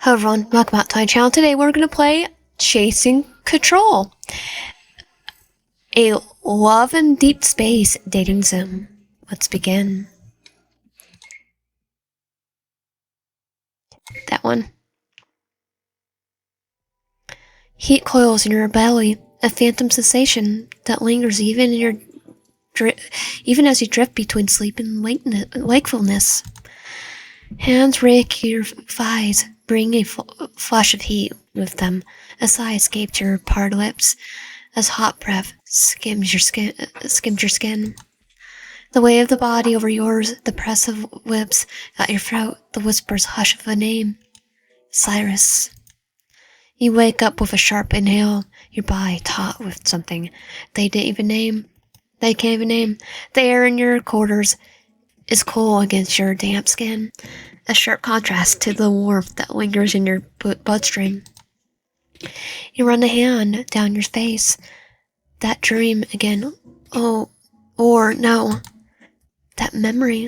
Hello everyone, welcome back to my channel. Today we're going to play Chasing Control, a love and deep space dating sim. Let's begin. That one. Heat coils in your belly, a phantom sensation that lingers even even as you drift between sleep and wakefulness. Hands rake your thighs, bring a flash of heat with them. A sigh escaped your parted lips as hot breath skimmed your skin. The weight of the body over yours, the press of lips at your throat, the whispers hush of a name. Sylus. You wake up with a sharp inhale, your body taut with something they can't even name. The air in your quarters is cool against your damp skin, a sharp contrast to the warmth that lingers in your bloodstream. You run a hand down your face. That dream again. Oh, or no. That memory.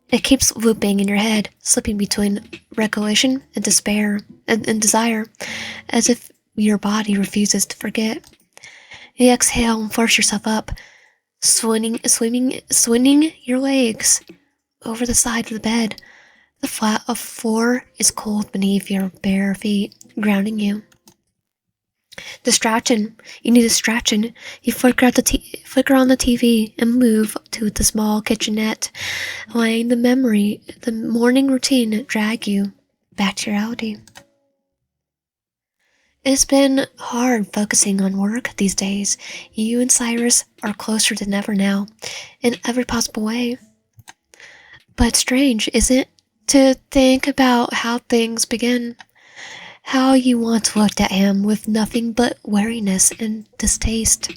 It keeps looping in your head, slipping between recollection and despair and desire, as if your body refuses to forget. You exhale and force yourself up, swinging your legs over the side of the bed. The floor is cold beneath your bare feet, grounding you. Distraction. You need distraction. You flicker on the TV and move to the small kitchenette, letting the morning routine drag you back to reality. It's been hard focusing on work these days. You and Cyrus are closer than ever now, in every possible way. But it's strange, isn't it, to think about how things begin? How you once looked at him with nothing but wariness and distaste.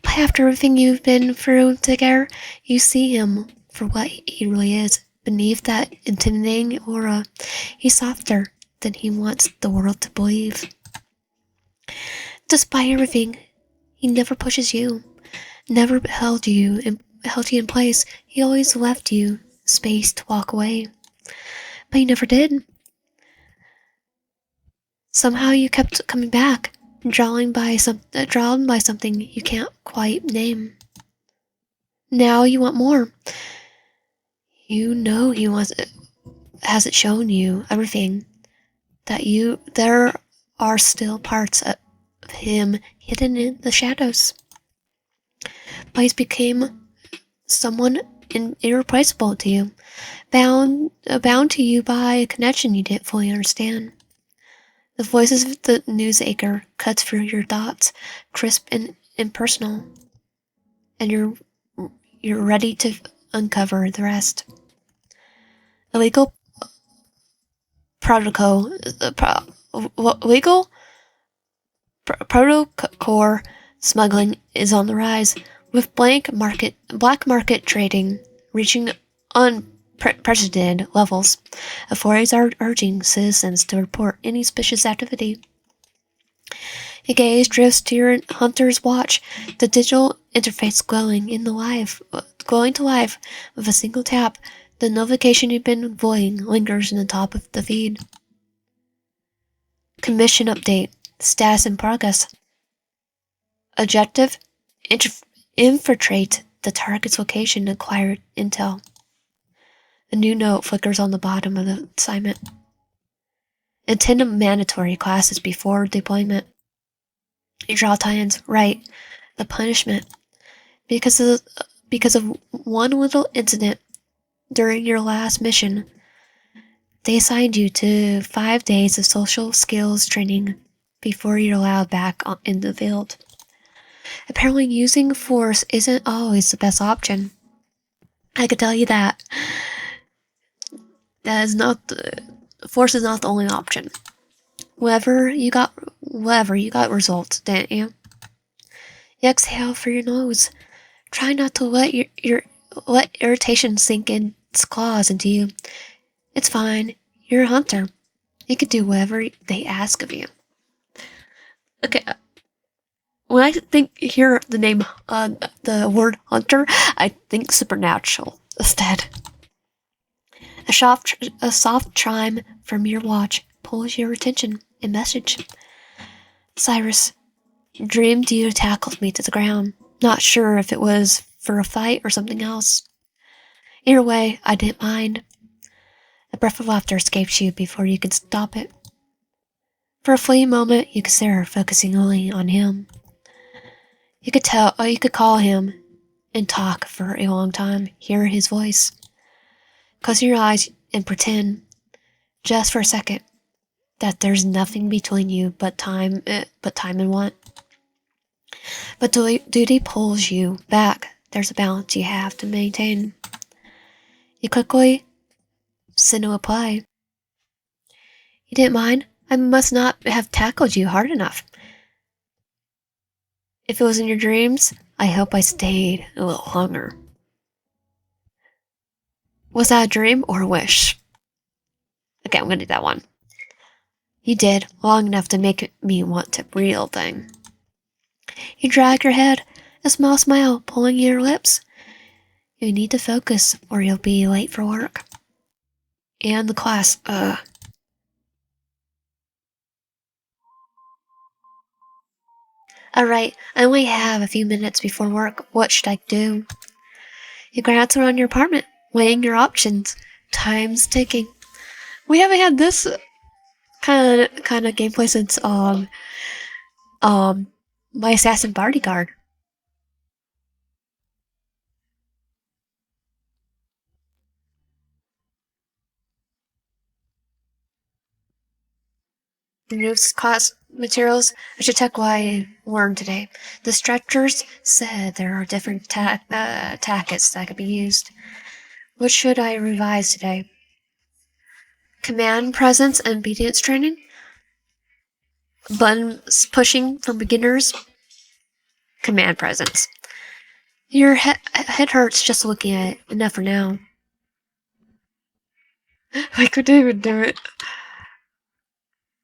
But after everything you've been through together, you see him for what he really is. Beneath that intimidating aura, he's softer than he wants the world to believe. Despite everything, he never pushes you, never held you in place. He always left you space to walk away. But he never did. Somehow you kept coming back, drawn by something you can't quite name. Now you want more. You know he hasn't shown you everything. There are still parts of him hidden in the shadows. But he's became someone irreplaceable to you, bound to you by a connection you didn't fully understand. The voices of the news anchor cuts through your thoughts, crisp and impersonal, and you're ready to uncover the rest. Illegal protocol smuggling is on the rise, with black market trading reaching unprecedented levels. Authorities are urging citizens to report any suspicious activity. Your gaze drifts to your hunter's watch, the digital interface glowing to life with a single tap. The notification you've been avoiding lingers in the top of the feed. Commission update. Status in progress. Objective: infiltrate the target's location and acquire intel. A new note flickers on the bottom of the assignment. Attend mandatory classes before deployment. You draw tie-ins. Right. The punishment. Because of one little incident during your last mission, they assigned you to 5 days of social skills training before you're allowed back in the field. Apparently using force isn't always the best option. I can tell you that. Force is not the only option. Whatever you got results, didn't you? You exhale through your nose. Try not to let let irritation sink its claws into you. It's fine. You're a hunter. You can do whatever they ask of you. Okay. When I hear the name, the word hunter, I think supernatural instead. A soft chime from your watch pulls your attention. A message. Cyrus, dreamed you tackled me to the ground. Not sure if it was for a fight or something else. Either way, I didn't mind. A breath of laughter escaped you before you could stop it. For a fleeting moment, you could stare, focusing only on him. You could call him and talk for a long time, hear his voice. Close your eyes and pretend, just for a second, that there's nothing between you but time and want. But duty pulls you back. There's a balance you have to maintain. You quickly send a reply. You didn't mind? I must not have tackled you hard enough. If it was in your dreams, I hope I stayed a little longer. Was that a dream or a wish? Okay, I'm gonna do that one. You did, long enough to make me want the real thing. You drag your head, a small smile pulling your lips. You need to focus or you'll be late for work. And the class, Alright, I only have a few minutes before work. What should I do? You glance around your apartment, weighing your options. Time's ticking. We haven't had this kind of gameplay since my assassin bodyguard. Removes class materials. I should check what I learned today. The stretchers said there are different tactics that could be used. What should I revise today? Command presence and obedience training? Button pushing for beginners? Command presence. Your head hurts just looking at it. Enough for now. I couldn't even do it.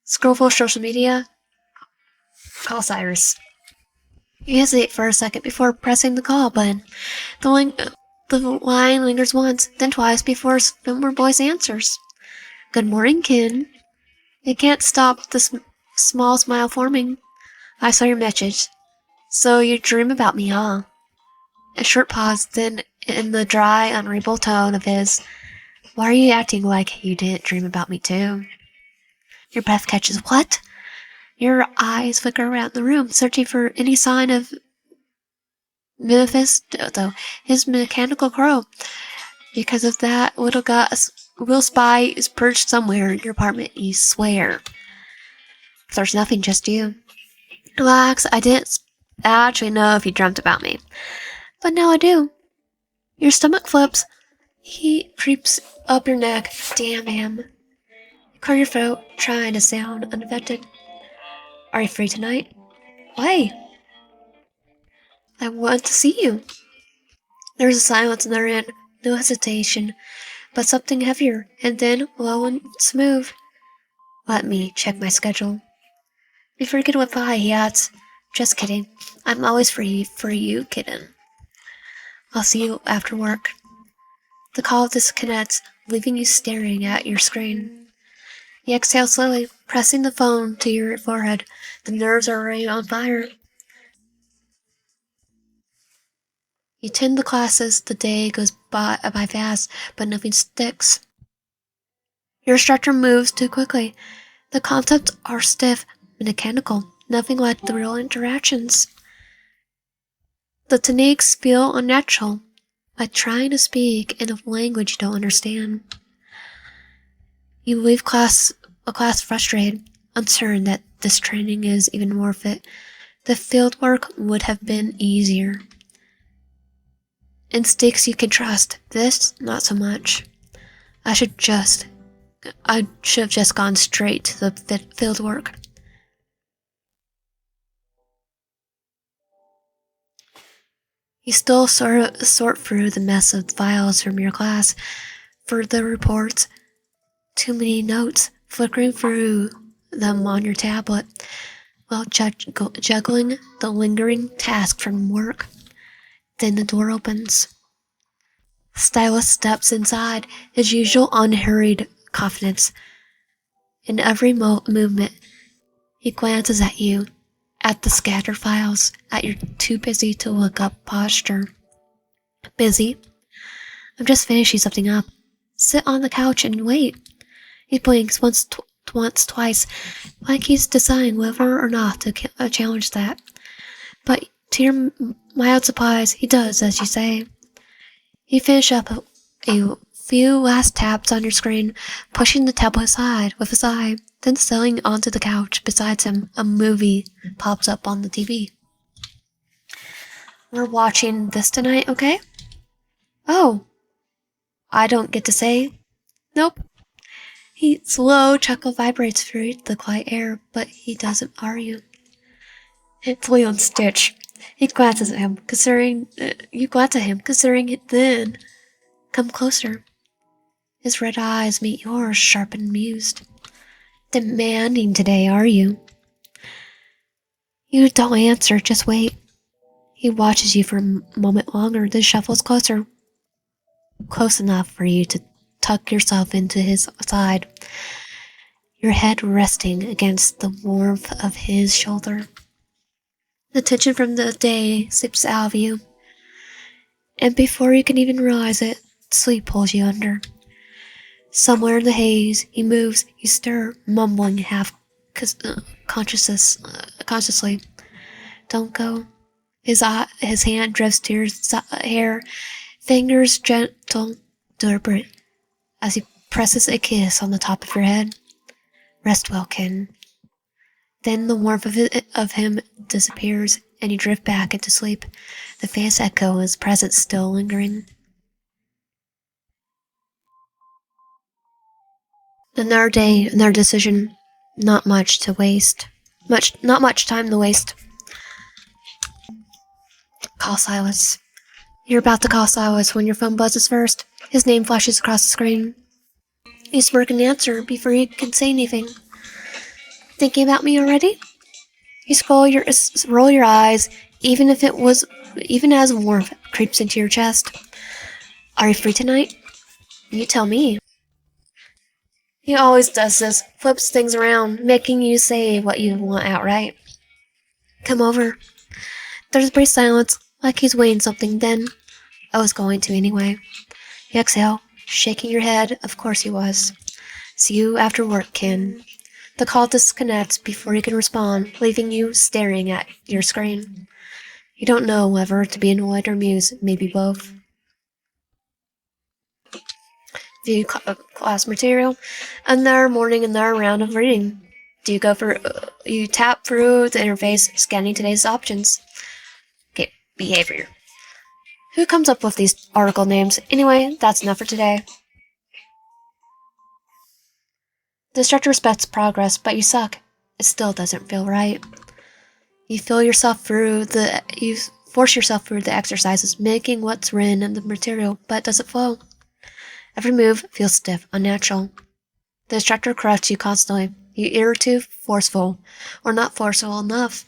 Scroll for social media. Call Cyrus. You hesitate for a second before pressing the call button. The line lingers once, then twice before Swimmer Boy's answers. Good morning, Ken. You can't stop the small smile forming. I saw your message. So you dream about me, huh? A short pause, then in the dry, unreadable tone of his, why are you acting like you didn't dream about me too? Your breath catches what? Your eyes flicker around the room, searching for any sign of Mephisto, his mechanical crow. Because of that, little spy is perched somewhere in your apartment, you swear. There's nothing, just you. Relax, I didn't actually know if you dreamt about me. But now I do. Your stomach flips. He creeps up your neck. Damn him. You clear your throat, trying to sound unaffected. Are you free tonight? Why? I want to see you. There's a silence on their end. No hesitation, but something heavier, and then low and smooth. Let me check my schedule. Before you can reply, he adds, just kidding. I'm always free for you, kitten. I'll see you after work. The call disconnects, leaving you staring at your screen. You exhale slowly, pressing the phone to your forehead. The nerves are already on fire. You attend the classes, the day goes by fast, but nothing sticks. Your instructor moves too quickly. The concepts are stiff, mechanical, nothing like the real interactions. The techniques feel unnatural, like trying to speak in a language you don't understand. You leave a class frustrated, uncertain that this training is even more fit. The field work would have been easier. Instincts you can trust, this not so much. I should have just gone straight to the field work. You still sort through the mess of files from your class for the reports. Too many notes, flickering through them on your tablet while juggling the lingering task from work. Then the door opens. Stylus steps inside, his usual unhurried confidence. In every movement, he glances at you, at the scattered files, at your too busy to look up posture. Busy? I'm just finishing something up. Sit on the couch and wait. He blinks once, twice, like he's deciding whether or not to challenge that. But to your mild surprise, he does, as you say. He finishes up a few last taps on your screen, pushing the tablet aside with a sigh, then settling onto the couch beside him. A movie pops up on the TV. We're watching this tonight, okay? Oh, I don't get to say. Nope. His slow chuckle vibrates through the quiet air, but he doesn't argue. It's Leon Stitch. He glances at him, you glance at him, considering it then. Come closer. His red eyes meet yours, sharp and amused. Demanding today, are you? You don't answer, just wait. He watches you for a moment longer, then shuffles closer. Close enough for you to tuck yourself into his side, your head resting against the warmth of his shoulder. The tension from the day slips out of you, and before you can even realize it, sleep pulls you under. Somewhere in the haze, he moves, you stir, mumbling half consciously. Don't go. His hand drifts to your hair, fingers gentle, deliberate, as he presses a kiss on the top of your head. Rest well, Ken. Then the warmth of him disappears, and you drift back into sleep, the faint echo of his presence still lingering. Another day, another decision. Not much time to waste. Call Sylus. You're about to call Sylus when your phone buzzes first. His name flashes across the screen. You smirk and answer before you can say anything. Thinking about me already? You roll your eyes, even as warmth creeps into your chest. Are you free tonight? You tell me. He always does this, flips things around, making you say what you want outright. Come over. There's a brief silence, like he's weighing something, then I was going to anyway. You exhale, shaking your head, of course he was. See you after work, Ken. The call disconnects before you can respond, leaving you staring at your screen. You don't know whether to be annoyed or amused, maybe both. View class material. Another morning, another round of reading. You tap through the interface, scanning today's options. Okay, behavior. Who comes up with these article names? Anyway, that's enough for today. The instructor respects progress, but you suck. It still doesn't feel right. You force yourself through the exercises, making what's written in the material, but it doesn't flow. Every move feels stiff, unnatural. The instructor corrects you constantly. You're either too forceful, or not forceful enough.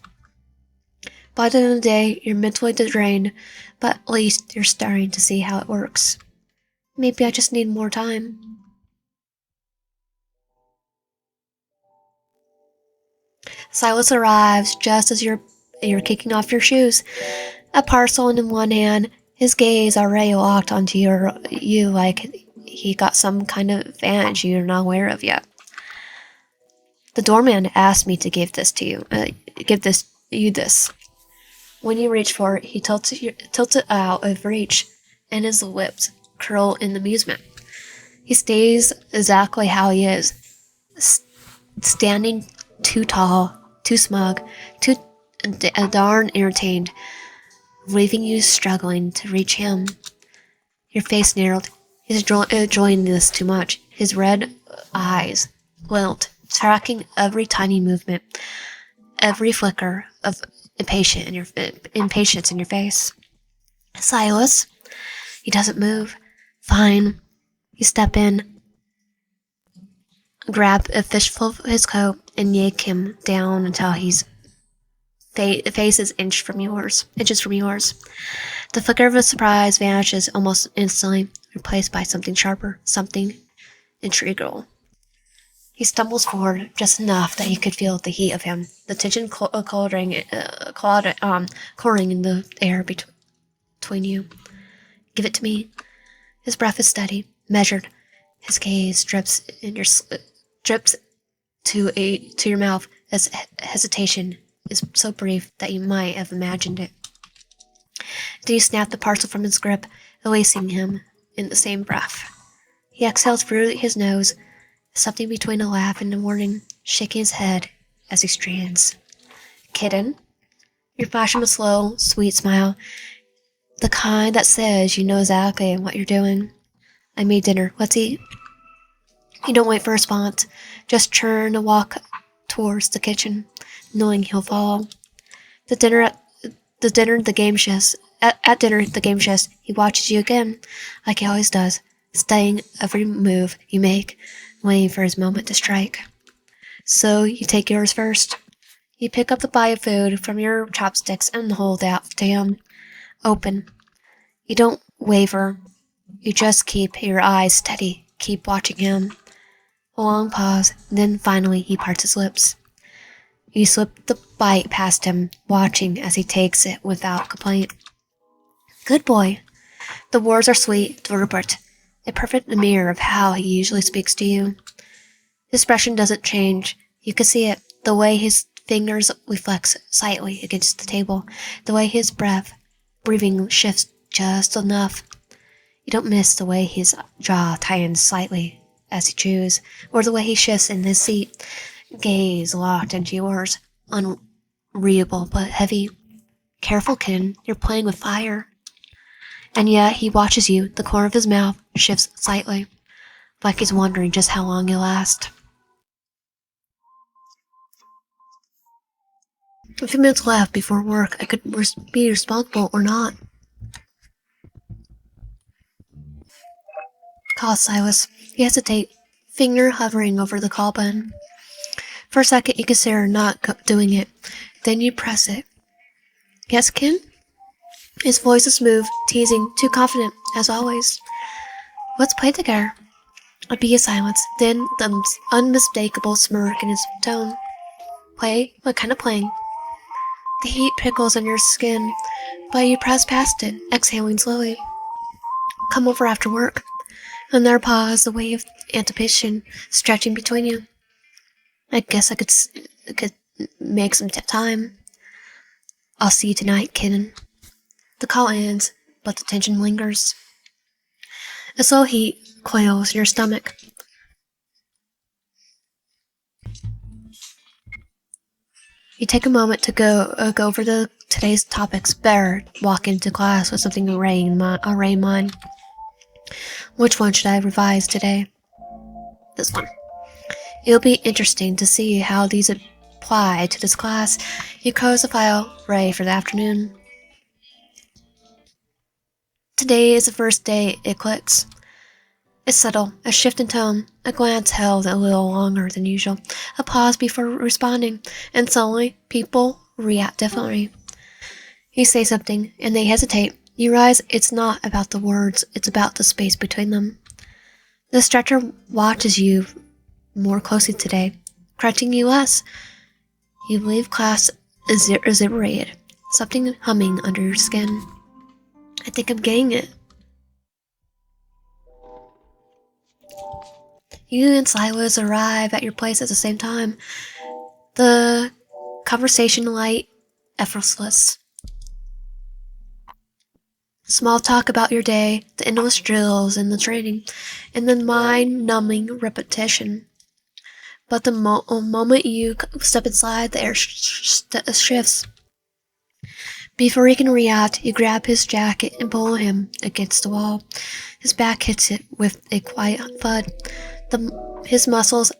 By the end of the day, you're mentally drained, but at least you're starting to see how it works. Maybe I just need more time. Sylus arrives just as you're kicking off your shoes. A parcel in one hand, his gaze already locked onto you like he got some kind of advantage you're not aware of yet. The doorman asked me to give this to you. This. When you reach for it, he tilts it out of reach, and his lips curl in amusement. He stays exactly how he is, standing too tall, too smug, too darn entertained, leaving you struggling to reach him. Your face narrowed. He's enjoying this too much. His red eyes glint, tracking every tiny movement, every flicker of impatience in your face. Sylus. He doesn't move. Fine. You step in, grab a fistful of his coat, and yank him down until his face is inches from yours. The flicker of his surprise vanishes almost instantly. replaced by something sharper, something integral. He stumbles forward just enough that you could feel the heat of him, the tension coloring in the air between you. Give it to me. His breath is steady, measured. His gaze drips to your mouth as hesitation is so brief that you might have imagined it. Then you snap the parcel from his grip, releasing him in the same breath. He exhales through his nose, something between a laugh and a warning, shaking his head as he strands. Kitten? You flash him a slow, sweet smile, the kind that says you know exactly what you're doing. I made dinner. Let's eat. You don't wait for a response. Just turn and walk towards the kitchen, knowing he'll follow. At dinner, the game shifts. He watches you again, like he always does, studying every move you make, waiting for his moment to strike. So you take yours first. You pick up the bite of food from your chopsticks and hold out to him, open. You don't waver. You just keep your eyes steady, keep watching him. A long pause, then finally he parts his lips. You slip the bite past him, watching as he takes it without complaint. Good boy. The words are sweet, deliberate, a perfect mirror of how he usually speaks to you. His expression doesn't change. You can see it, the way his fingers reflex slightly against the table, the way his breathing shifts just enough. You don't miss the way his jaw tightens slightly as he chews, or the way he shifts in his seat, gaze locked into yours, unreadable but heavy. Careful, Ken, you're playing with fire. And yet he watches you, the corner of his mouth shifts slightly, like he's wondering just how long you'll last. A few minutes left before work. I could be responsible or not. Call Sylus. You hesitate, finger hovering over the call button. For a second, you consider not doing it. Then you press it. Yes, Ken? His voice is smooth, teasing, too confident, as always. Let's play together. A bee of silence, then the unmistakable smirk in his tone. Play? What kind of playing? The heat prickles on your skin, but you press past it, exhaling slowly. Come over after work. Another pause, the wave of anticipation stretching between you. I guess I could make some time. I'll see you tonight, kitten. The call ends, but the tension lingers. A slow heat coils in your stomach. You take a moment to go over today's topics better, walk into class with something already in mind. Which one should I revise today? This one. It'll be interesting to see how these apply to this class. You close the file, ready for the afternoon. Today is the first day it clicks. It's subtle, a shift in tone, a glance held a little longer than usual, a pause before responding, and suddenly people react differently. You say something, and they hesitate. You realize it's not about the words, it's about the space between them. The stretcher watches you more closely today, correcting you less. You leave class exhilarated, something humming under your skin. I think I'm getting it. You and Sylus arrive at your place at the same time. The conversation light, effortless. Small talk about your day, the endless drills and the training, and the mind-numbing repetition. But the moment you step inside, the air shifts. Before he can react, you grab his jacket and pull him against the wall. His back hits it with a quiet thud. His muscles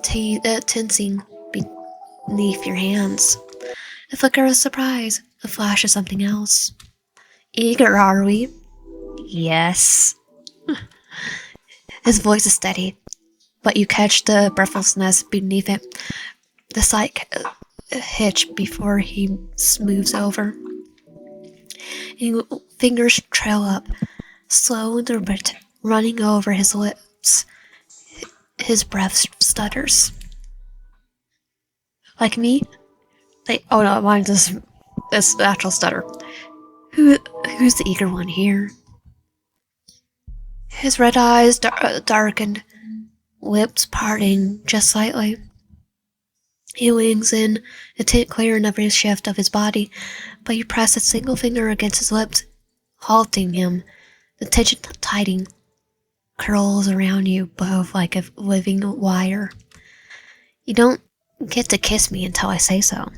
tensing beneath your hands. A flicker of surprise, a flash of something else. Eager, are we? Yes. His voice is steady, but you catch the breathlessness beneath it, the slight hitch before he smooths over. And fingers trail up, slow and deliberate, running over his lips. His breath stutters. Like me? Oh no, mine's this natural stutter. Who's the eager one here? His red eyes darkened, lips parting just slightly. He leans in, a tint clear in every shift of his body, but you press a single finger against his lips, halting him. The tension tightening curls around you both like a living wire. You don't get to kiss me until I say so.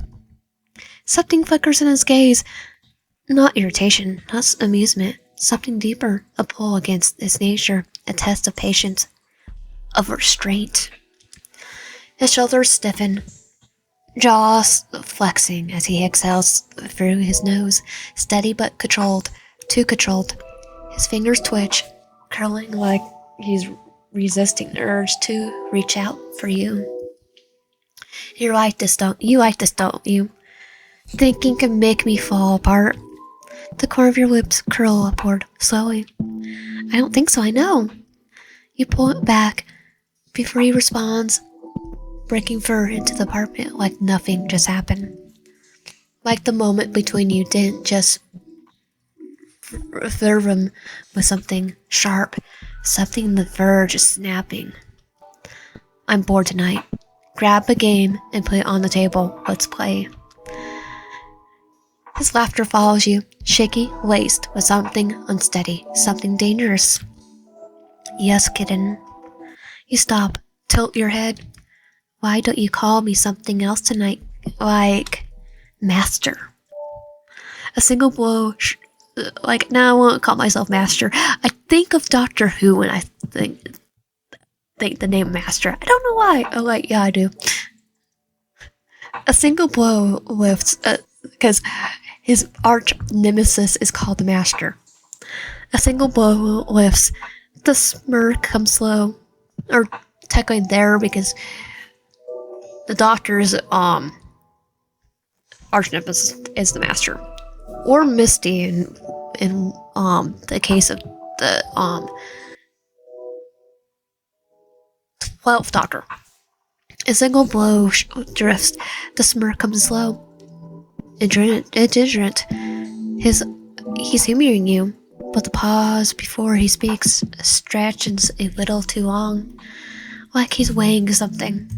Something flickers in his gaze. Not irritation, not amusement. Something deeper, a pull against his nature, a test of patience, of restraint. His shoulders stiffen, jaws flexing as he exhales through his nose, steady but controlled, too controlled. His fingers twitch, curling like he's resisting the urge to reach out for you. You like this, don't you? Thinking can make me fall apart. The corner of your lips curl upward, slowly. I don't think so, I know. You pull it back before he responds, breaking fur into the apartment like nothing just happened. Like the moment between you didn't just ferve him with something sharp, something on the verge of snapping. I'm bored tonight. Grab a game and put it on the table. Let's play. His laughter follows you, shaky, laced with something unsteady, something dangerous. Yes, kitten. You stop, tilt your head. Why don't you call me something else tonight? Like, master. A single blow, now I won't call myself master. I think of Doctor Who when I think the name master. I don't know why. Yeah, I do. A single blow lifts, because his arch nemesis is called the Master. A single blow lifts. The smirk comes slow, or technically there because the Doctor's arch nemesis is the Master, or Misty in the case of the 12th Doctor. A single blow drifts. The smirk comes slow. Indifferent. He's humoring you, but the pause before he speaks stretches a little too long, like he's weighing something.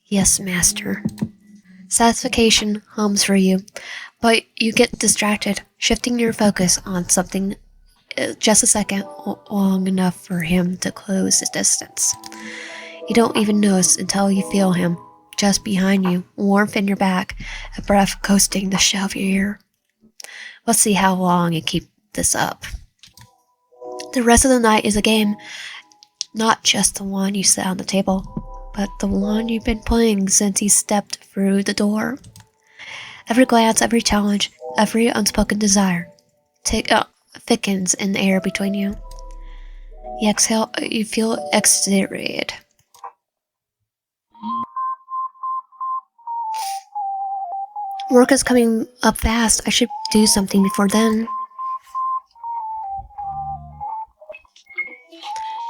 Yes, master. Satisfaction hums for you, but you get distracted, shifting your focus on something just a second long enough for him to close his distance. You don't even notice until you feel him just behind you, warmth in your back, a breath coasting the shell of your ear. Let's see how long you keep this up. The rest of the night is a game, not just the one you set on the table, but the one you've been playing since you stepped through the door. Every glance, every challenge, every unspoken desire thickens in the air between you. You exhale, you feel exhilarated. Work is coming up fast. I should do something before then.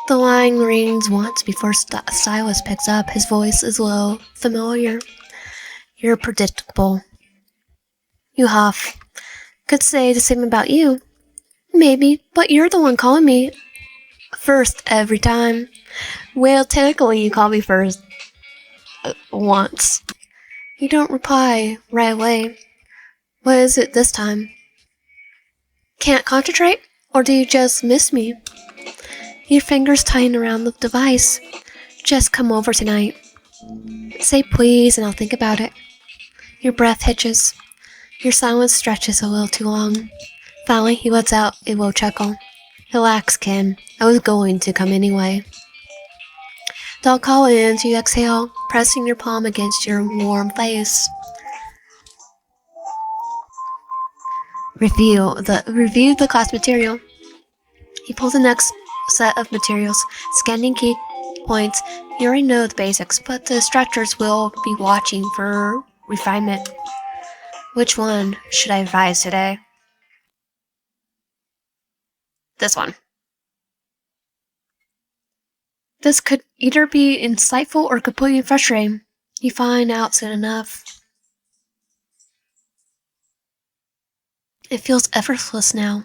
The line rings once before Sylus picks up. His voice is low, familiar. You're predictable. You huff. Could say the same about you. Maybe, but you're the one calling me first every time. Well, technically you call me first once. You don't reply right away. What is it this time? Can't concentrate? Or do you just miss me? Your fingers tighten around the device. Just come over tonight. Say please and I'll think about it. Your breath hitches. Your silence stretches a little too long. Finally, he lets out a low chuckle. Relax, Kim. I was going to come anyway. Dog call ends, you exhale, pressing your palm against your warm face. Review the class material. He pulls the next set of materials, scanning key points. You already know the basics, but the instructors will be watching for refinement. Which one should I revise today? This one. This could either be insightful or completely frustrating. You find out soon enough. It feels effortless now.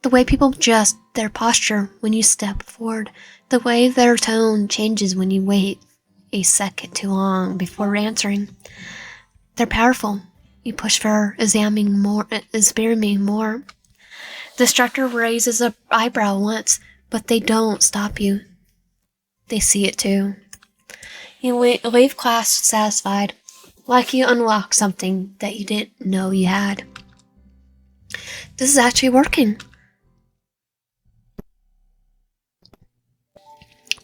The way people adjust their posture when you step forward, the way their tone changes when you wait a second too long before answering. They're powerful. You push for examining more. The instructor raises an eyebrow once, but they don't stop you. They see it too. You leave class satisfied, like you unlocked something that you didn't know you had. This is actually working.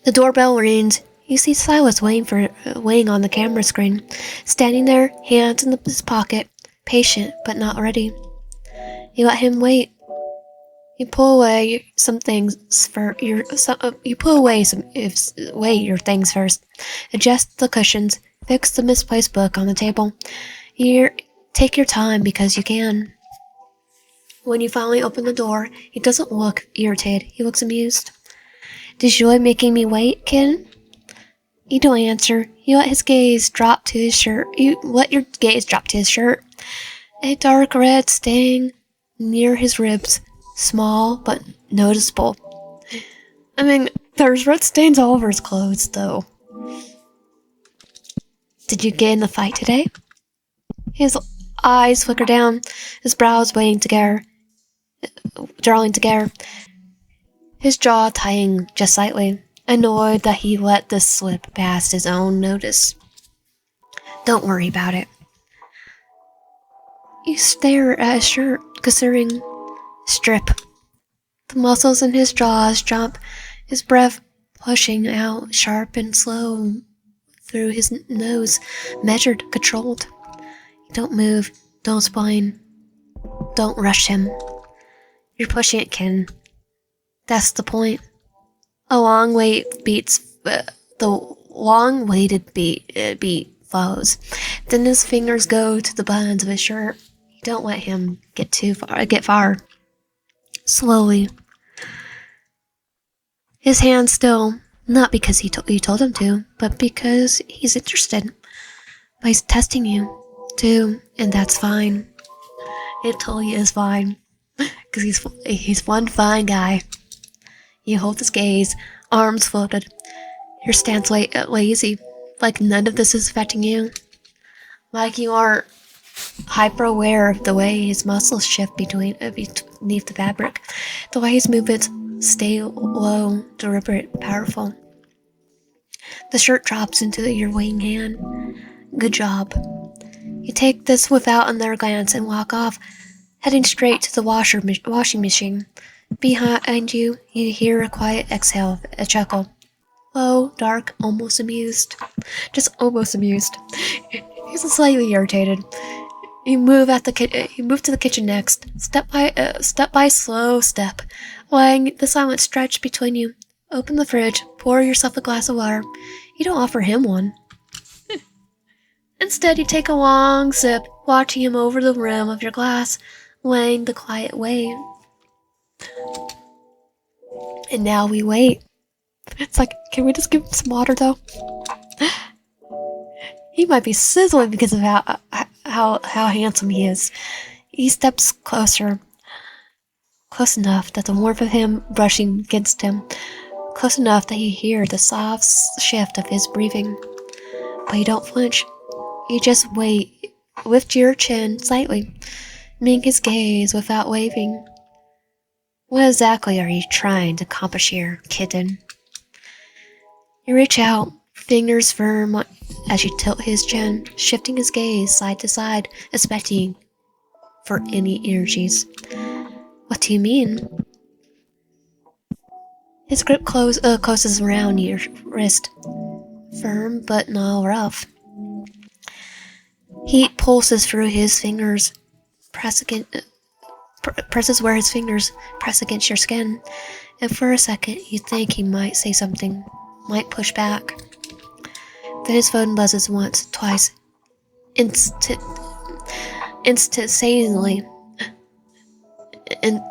The doorbell rings. You see Sylus waiting on the camera screen, standing there, hands in his pocket, patient but not ready. You let him wait. You pull away your things first. Adjust the cushions. Fix the misplaced book on the table. Take your time because you can. When you finally open the door, he doesn't look irritated. He looks amused. Did you enjoy making me wait, kid? You don't answer. You let his gaze drop to his shirt. A dark red stain near his ribs. Small, but noticeable. I mean, there's red stains all over his clothes, though. Did you get in the fight today? His eyes flicker down, his brows drawing together, his jaw tightening just slightly, annoyed that he let this slip past his own notice. Don't worry about it. You stare at his shirt, considering strip. The muscles in his jaws jump, his breath pushing out sharp and slow through his nose, measured, controlled. Don't move, don't explain, don't rush him. You're pushing it, Ken. That's the point. The long-awaited beat follows. Then his fingers go to the buttons of his shirt. You don't let him get far. Slowly. His hands still, not because you told him to, but because he's interested. But he's testing you, too, and that's fine. It totally is fine, because he's one fine guy. You hold his gaze, arms folded, your stance lazy, like none of this is affecting you. Like you are hyper-aware of the way his muscles shift beneath the fabric, the way his movements stay low, deliberate, powerful. The shirt drops into your waiting hand. Good job. You take this without another glance and walk off, heading straight to the washing machine. Behind you, you hear a quiet exhale, a chuckle. Low, dark, almost amused. Just almost amused. He's slightly irritated. You move to the kitchen next, step by slow step, letting the silence stretch between you. Open the fridge, pour yourself a glass of water. You don't offer him one. Instead, you take a long sip, watching him over the rim of your glass, laying the quiet way. And now we wait. It's like, can we just give him some water, though? He might be sizzling because of how handsome he is. He steps closer. Close enough that the warmth of him brushing against him. Close enough that you hear the soft shift of his breathing. But you don't flinch. You just wait. Lift your chin slightly. Meeting his gaze without waving. What exactly are you trying to accomplish here, kitten? You reach out, fingers firm as you tilt his chin, shifting his gaze side to side, expecting for any energies. What do you mean? His grip closes around your wrist, firm but not rough. Heat pulses through his fingers, presses where his fingers press against your skin, and for a second you think he might say something, might push back. Then his phone buzzes once, twice, instantaneously, and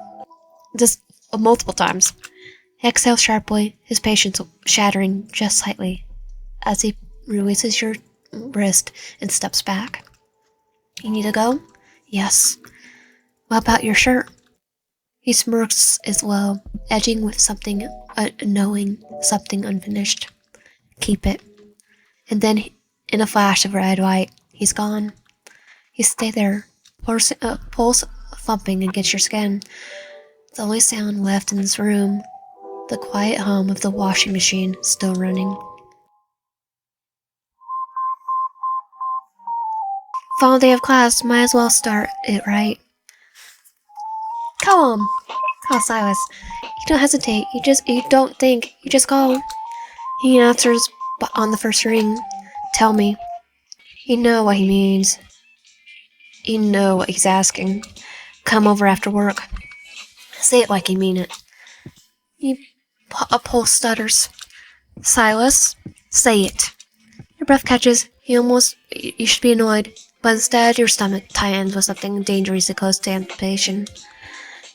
just multiple times. Exhale sharply, his patience shattering just slightly, as he releases your wrist and steps back. You need to go? Yes. What about your shirt? He smirks as well, edging with something knowing, something unfinished. Keep it. And then, in a flash of red light, he's gone. You stay there, pulse thumping against your skin. The only sound left in this room, the quiet hum of the washing machine still running. Final day of class, might as well start it right. Come on, call Silas. You don't hesitate, you don't think, you just call. He answers on the first ring. Tell me. You know what he means. You know what he's asking. Come over after work. Say it like you mean it. A pulse stutters. Silas, say it. Your breath catches. You should be annoyed, but instead your stomach tightens with something dangerously close to anticipation.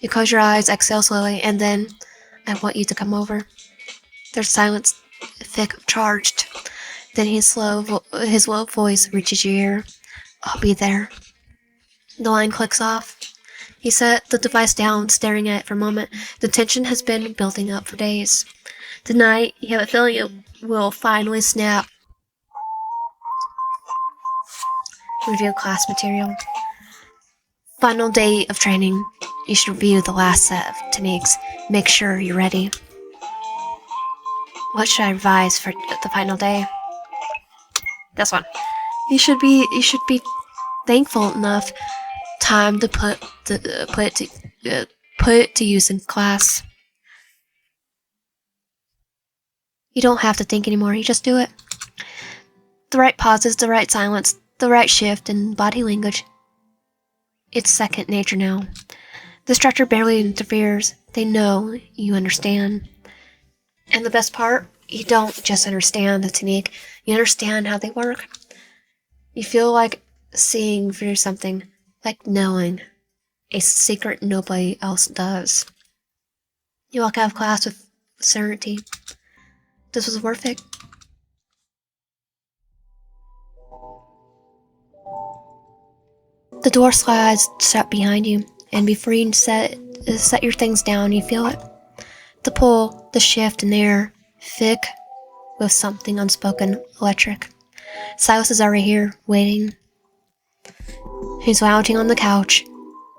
You close your eyes, exhale slowly, and then I want you to come over. There's silence, thick, charged. Then his low voice reaches your ear. I'll be there. The line clicks off. He set the device down, staring at it for a moment. The tension has been building up for days. Tonight, you have a feeling it will finally snap. Review class material. Final day of training. You should review the last set of techniques. Make sure you're ready. What should I revise for the final day? This one. You should be thankful enough time to put it to use in class. You don't have to think anymore, you just do it. The right pauses, the right silence, the right shift in body language. It's second nature now. The structure barely interferes. They know you understand. And the best part, you don't just understand the technique, you understand how they work. You feel like seeing through something, like knowing a secret nobody else does. You walk out of class with certainty. This was worth it. The door slides shut behind you, and before you set your things down, you feel it. The pull, the shift in the air, thick with something unspoken, electric. Silas is already here, waiting. He's lounging on the couch,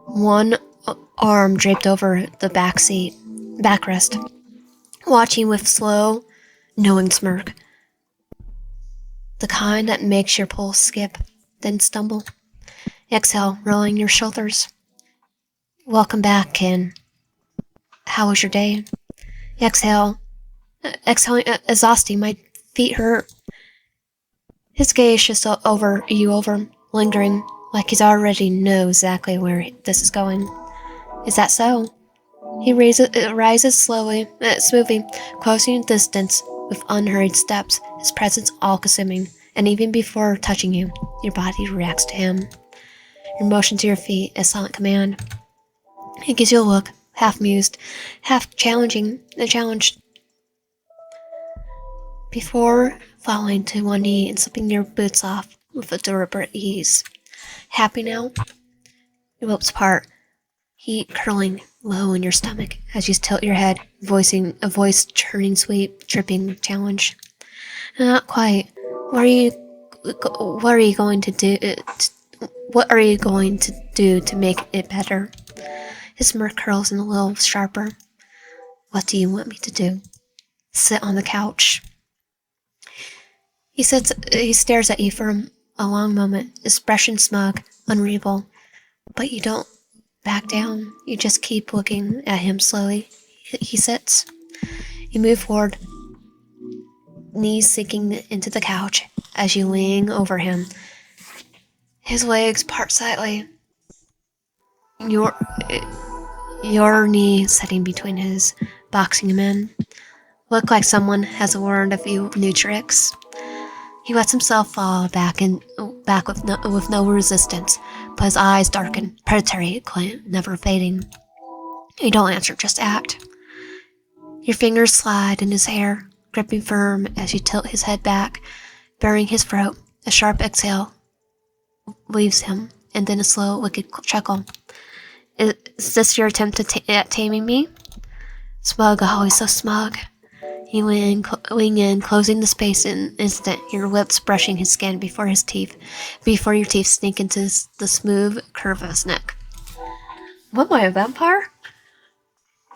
one arm draped over the backrest, watching with slow, knowing smirk. The kind that makes your pulse skip, then stumble. Exhale, rolling your shoulders. Welcome back, Ken. How was your day? Exhaling, exhausting, my feet hurt. His gaze shifts over, lingering, like he's already knows exactly where this is going. Is that so? He rises slowly, smoothly, closing distance with unhurried steps, his presence all-consuming, and even before touching you, your body reacts to him. Your motion to your feet is silent command. He gives you a look, half amused, half challenged, before falling to one knee and slipping your boots off with a deliberate ease. Happy now? Your lips part, heat curling low in your stomach as you tilt your head, voicing a voice churning sweet, dripping challenge. Not quite. What are you going to do? What are you going to do to make it better? His smirk curls in a little sharper. What do you want me to do? Sit on the couch. He stares at you for a long moment, expression smug, unreadable. But you don't back down. You just keep looking at him slowly. He sits. You move forward, knees sinking into the couch as you lean over him. His legs part slightly. Your knee setting between his, boxing him in. Look like someone has learned a few new tricks. He lets himself fall back with no resistance, but his eyes darken, predatory, never fading. You don't answer, just act. Your fingers slide in his hair, gripping firm as you tilt his head back, burying his throat. A sharp exhale leaves him, and then a slow, wicked chuckle. Is this your attempt at taming me? Smug, always so smug. You wing in, closing the space in an instant, your lips brushing his skin before your teeth sneak into the smooth curve of his neck. What, am I a vampire?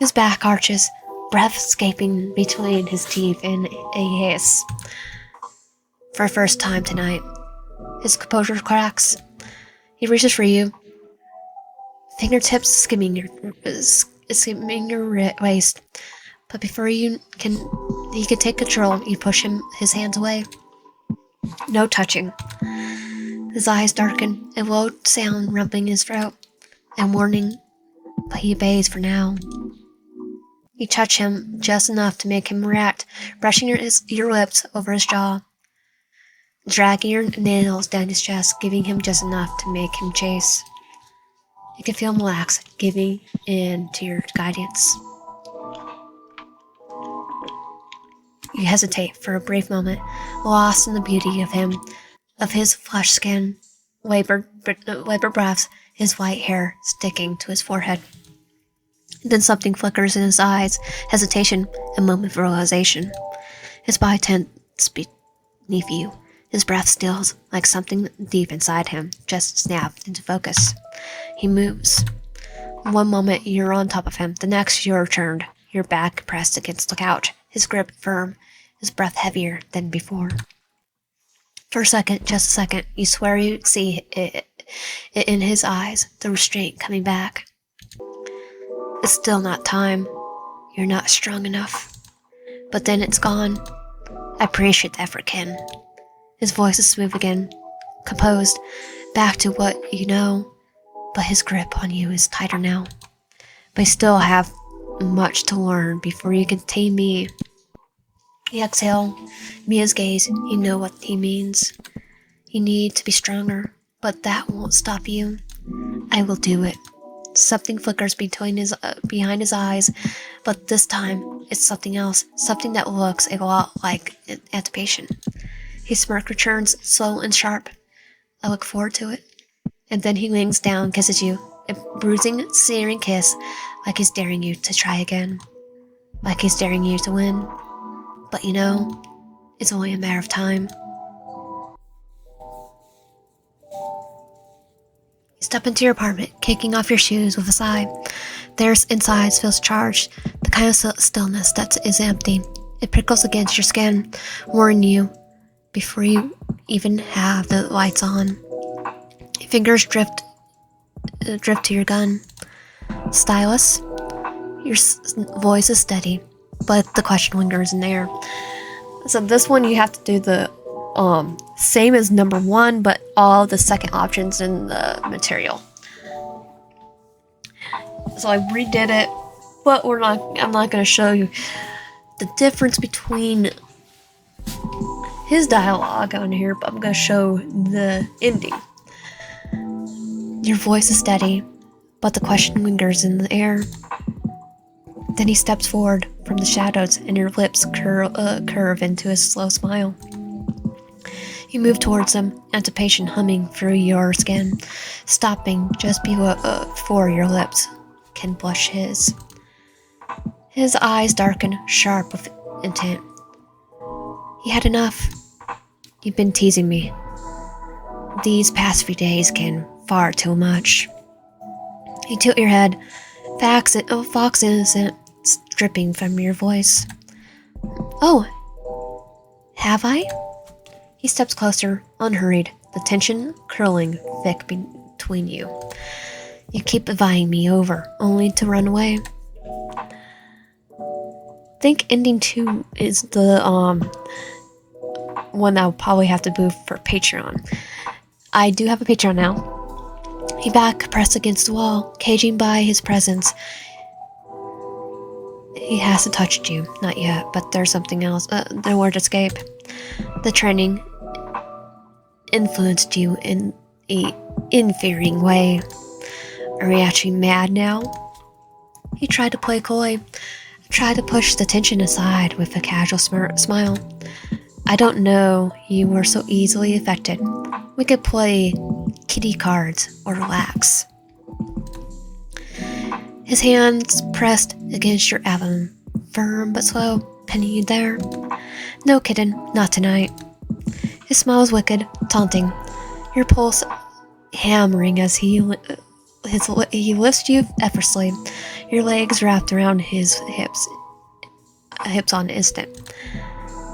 His back arches, breath escaping between his teeth in a hiss. For the first time tonight, his composure cracks. He reaches for you, fingertips skimming your waist. But before he can take control, you push his hands away. No touching. His eyes darken, a low sound rumbling his throat, and warning, but he obeys for now. You touch him just enough to make him react, brushing your lips over his jaw, dragging your nails down his chest, giving him just enough to make him chase. You can feel him relax, giving in to your guidance. You hesitate for a brief moment, lost in the beauty of him, of his flushed skin, labored breaths, his white hair sticking to his forehead. Then something flickers in his eyes, hesitation, a moment of realization. His body tenses beneath you. His breath stills, like something deep inside him just snapped into focus. He moves. One moment you're on top of him, the next you're turned, your back pressed against the couch, his grip firm, his breath heavier than before. For a second, just a second, you swear you see it in his eyes, the restraint coming back. It's still not time. You're not strong enough. But then it's gone. I appreciate the effort, Ken. His voice is smooth again, composed, back to what you know, but his grip on you is tighter now. But I still have much to learn before you can tame me. You exhale, Mia's gaze, you know what he means. You need to be stronger, but that won't stop you. I will do it. Something flickers behind his eyes, but this time it's something else, something that looks a lot like anticipation. His smirk returns, slow and sharp. I look forward to it. And then he leans down, kisses you, a bruising, searing kiss, like he's daring you to try again, like he's daring you to win. But you know, it's only a matter of time. You step into your apartment, kicking off your shoes with a sigh. Theirs inside feels charged, the kind of stillness that is empty. It prickles against your skin, warning you before you even have the lights on. Your fingers drift to your gun. Stylus, your voice is steady, but the question lingers in the air. So this one you have to do the same as number 1, but all the second options in the material. So I redid it, but I'm not going to show you the difference between his dialogue on here, but I'm going to show the ending. Your voice is steady, but the question lingers in the air. Then he steps forward from the shadows, and your lips curve into a slow smile. You move towards him, anticipation humming through your skin, stopping just before your lips can blush his. His eyes darken, sharp with intent. You had enough. You've been teasing me. These past few days can far too much. You tilt your head, fox innocent, dripping from your voice. Oh, have I? He steps closer, unhurried, the tension curling thick between you. You keep eyeing me over, only to run away. I think ending 2 is the one I'll probably have to move for Patreon. I do have a Patreon now. He back pressed against the wall, caging by his presence. He hasn't touched you, not yet, but there's something else. The word escape. The training influenced you in a infuriating way. Are you actually mad now? He tried to play coy, Try to push the tension aside with a casual smile. I don't know you were so easily affected. We could play kitty cards or relax. His hands pressed against your abdomen, firm but slow, pinning you there. No, kitten, not tonight. His smile is wicked, taunting, your pulse hammering as he lifts you effortlessly, your legs wrapped around his hips on the instant.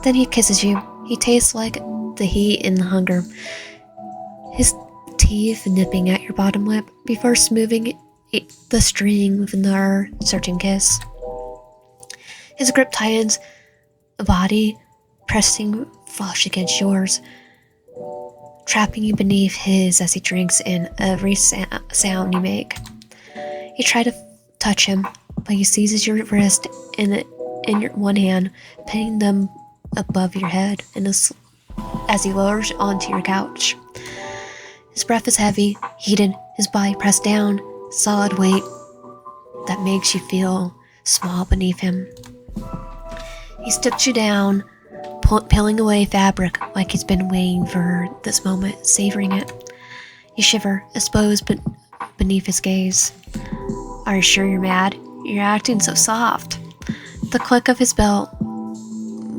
Then he kisses you. He tastes like the heat and the hunger, his teeth nipping at your bottom lip before smoothing the string with another searching kiss. His grip tightens, a body pressing flush against yours, trapping you beneath his as he drinks in every sound you make. You try to touch him, but he seizes your wrist in your one hand, pinning them above your head as he lowers onto your couch. His breath is heavy, heated, his body pressed down, solid weight that makes you feel small beneath him. He strips you down, peeling away fabric like he's been waiting for this moment, savoring it. You shiver, exposed beneath his gaze. Are you sure you're mad? You're acting so soft. The click of his belt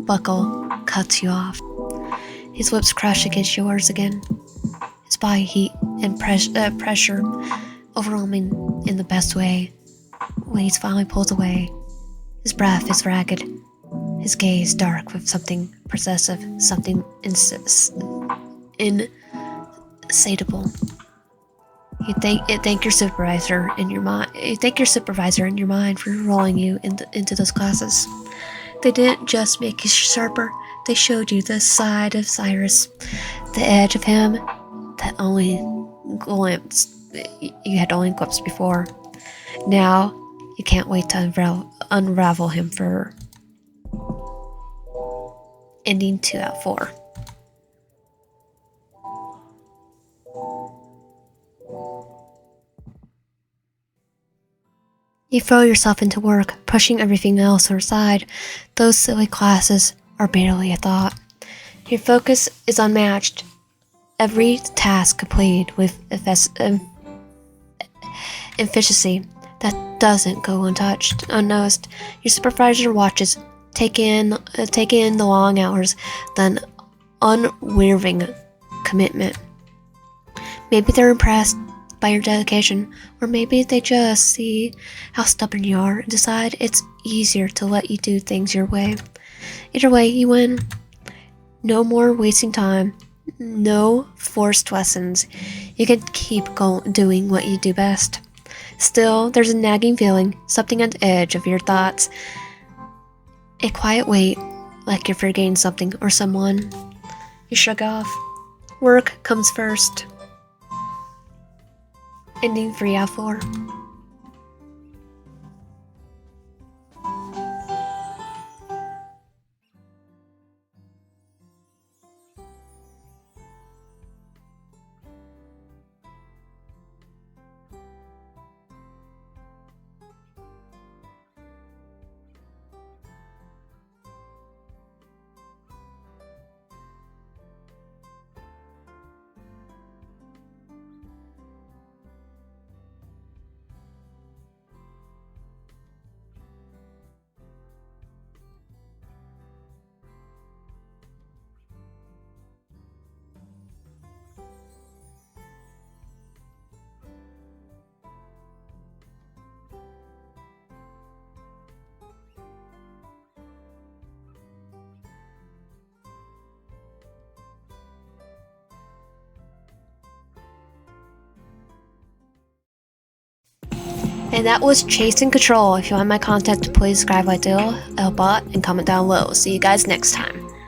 buckle cuts you off. His lips crush against yours again. His body heat and pressure overwhelming in the best way. When he finally pulls away, his breath is ragged, his gaze dark with something possessive, something insatiable. You thank your supervisor in your mind. You thank your supervisor in your mind for rolling you into those classes. They didn't just make you sharper; they showed you the side of Cyrus, the edge of him that you had only glimpsed before. Now you can't wait to unravel him for ending 2 out of 4. You throw yourself into work, pushing everything else aside. Those silly classes are barely a thought. Your focus is unmatched. Every task completed with efficiency that doesn't go unnoticed. Your supervisor watches, take in the long hours, then unwearying commitment. Maybe they're impressed by your dedication, or maybe they just see how stubborn you are and decide it's easier to let you do things your way. Either way, you win. No more wasting time. No forced lessons. You can keep doing what you do best. Still, there's a nagging feeling, something on the edge of your thoughts. A quiet weight, like you're forgetting something or someone. You shrug off. Work comes first. Ending 3 out of 4. And that was Chase and Control. If you want my content, please subscribe, like, help out, and comment down below. See you guys next time.